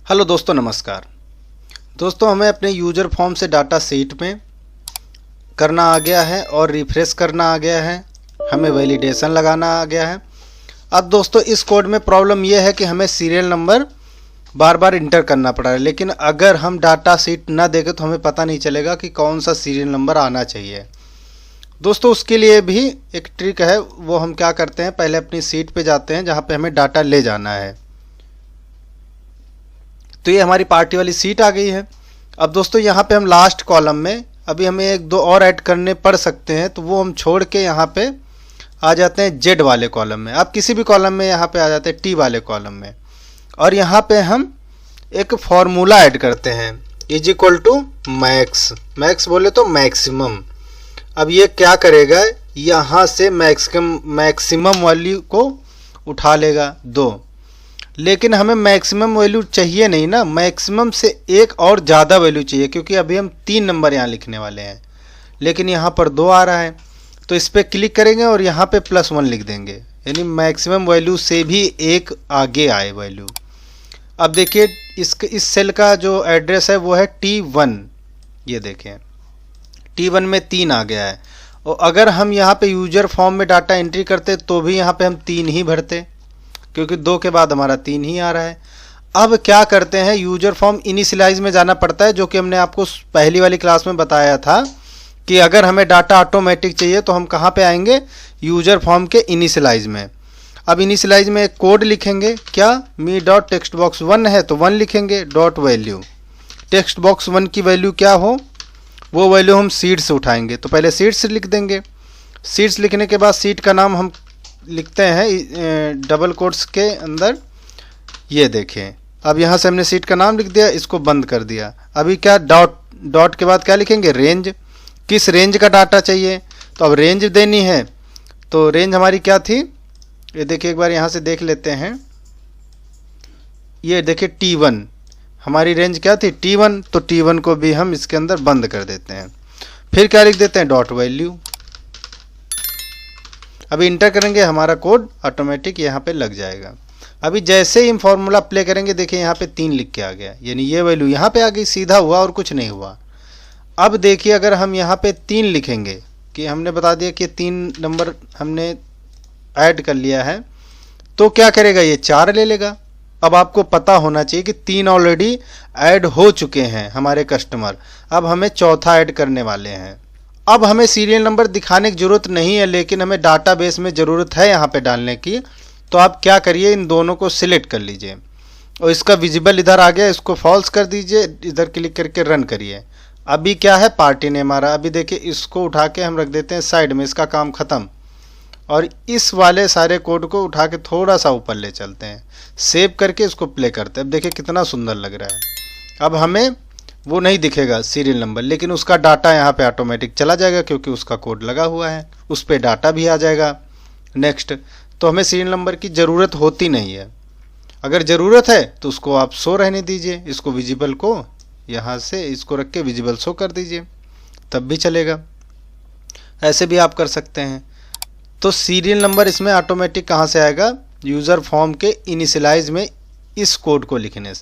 Hello दोस्तों, नमस्कार। दोस्तों, हमें अपने यूजर फॉर्म से डाटा शीट में करना आ गया है और रिफ्रेश करना आ गया है। हमें वैलिडेशन लगाना आ गया है। अब दोस्तों, इस कोड में प्रॉब्लम यह है कि हमें सीरियल नंबर बार बार इंटर करना पड़ रहा है, लेकिन अगर हम डाटा शीट ना देखें तो हमें पता नहीं चलेगा कि कौन सा सीरियल नंबर आना चाहिए। दोस्तों, उसके लिए भी एक ट्रिक है। वो हम क्या करते हैं, पहले अपनी शीट पे जाते हैं जहाँ पे हमें डाटा ले जाना है। तो ये हमारी पार्टी वाली सीट आ गई है। अब दोस्तों, यहाँ पे हम लास्ट कॉलम में अभी हमें एक दो और ऐड करने पड़ सकते हैं, तो वो हम छोड़ के यहाँ पे आ जाते हैं जेड वाले कॉलम में। आप किसी भी कॉलम में यहाँ पे आ जाते हैं टी वाले कॉलम में, और यहाँ पे हम एक फॉर्मूला ऐड करते हैं, is equal to max. Max बोले तो मैक्सिमम। अब ये क्या करेगा, यहाँ से मैक्सिमम वैल्यू को उठा लेगा 2, लेकिन हमें मैक्सिमम वैल्यू चाहिए नहीं ना, मैक्सिमम से एक और ज़्यादा वैल्यू चाहिए, क्योंकि अभी हम 3 नंबर यहाँ लिखने वाले हैं, लेकिन यहाँ पर 2 आ रहा है। तो इस पर क्लिक करेंगे और यहाँ पे +1 लिख देंगे, यानी मैक्सिमम वैल्यू से भी एक आगे आए वैल्यू। अब देखिए, इस सेल का जो एड्रेस है वो है T1। ये देखें, T1 में 3 आ गया है। और अगर हम यहाँ पे यूजर फॉर्म में डाटा एंट्री करते तो भी यहाँ पे हम 3 ही भरते, क्योंकि 2 के बाद हमारा 3 ही आ रहा है। अब क्या करते हैं, यूजर फॉर्म इनिशियलाइज में जाना पड़ता है, जो कि हमने आपको पहली वाली क्लास में बताया था कि अगर हमें डाटा ऑटोमेटिक चाहिए तो हम कहाँ पे आएंगे, यूजर फॉर्म के इनिशियलाइज में। अब इनिशियलाइज में एक कोड लिखेंगे, क्या मी डॉट टेक्स्ट बॉक्स 1 है तो 1 लिखेंगे, डॉट वैल्यू। टेक्स्ट बॉक्स 1 की वैल्यू क्या हो, वो वैल्यू हम सीट से उठाएंगे, तो पहले सीट से लिख देंगे। सीट्स लिखने के बाद सीट का नाम हम लिखते हैं डबल कोट्स के अंदर। ये देखें, अब यहाँ से हमने सीट का नाम लिख दिया, इसको बंद कर दिया। अभी क्या, डॉट के बाद क्या लिखेंगे, रेंज। किस रेंज का डाटा चाहिए, तो अब रेंज देनी है। तो रेंज हमारी क्या थी, ये देखिए, एक बार यहाँ से देख लेते हैं। ये देखिए T1, हमारी रेंज क्या थी, T1। तो T1 को भी हम इसके अंदर बंद कर देते हैं। फिर क्या लिख देते हैं, डॉट वैल्यू। अभी इंटर करेंगे, हमारा कोड ऑटोमेटिक यहाँ पे लग जाएगा। अभी जैसे ही हम फॉर्मूला अप्लाई करेंगे, देखिए यहाँ पे 3 लिख के आ गया, यानी ये वैल्यू यहाँ पे आ गई, सीधा हुआ और कुछ नहीं हुआ। अब देखिए, अगर हम यहाँ पे 3 लिखेंगे, कि हमने बता दिया कि 3 नंबर हमने ऐड कर लिया है, तो क्या करेगा, ये 4 ले लेगा। अब आपको पता होना चाहिए कि 3 ऑलरेडी ऐड हो चुके हैं हमारे कस्टमर, अब हमें चौथा ऐड करने वाले हैं। अब हमें सीरियल नंबर दिखाने की ज़रूरत नहीं है, लेकिन हमें डाटाबेस में ज़रूरत है यहाँ पे डालने की। तो आप क्या करिए, इन दोनों को सिलेक्ट कर लीजिए, और इसका विजिबल इधर आ गया, इसको फॉल्स कर दीजिए, इधर क्लिक करके रन करिए। अभी क्या है, पार्टी नेम आ रहा। अभी देखिए, इसको उठा के हम रख देते हैं साइड में, इसका काम ख़त्म। और इस वाले सारे कोड को उठा के थोड़ा सा ऊपर ले चलते हैं, सेव करके इसको प्ले करते हैं। अब देखिए कितना सुंदर लग रहा है। अब हमें वो नहीं दिखेगा सीरियल नंबर, लेकिन उसका डाटा यहाँ पे ऑटोमेटिक चला जाएगा, क्योंकि उसका कोड लगा हुआ है, उस पर डाटा भी आ जाएगा। नेक्स्ट, तो हमें सीरियल नंबर की ज़रूरत होती नहीं है। अगर ज़रूरत है तो उसको आप शो रहने दीजिए, इसको विजिबल को यहाँ से इसको रख के विजिबल शो कर दीजिए, तब भी चलेगा। ऐसे भी आप कर सकते हैं। तो सीरियल नंबर इसमें ऑटोमेटिक कहाँ से आएगा, यूज़र फॉर्म के इनिशियलाइज में इस कोड को लिखने से।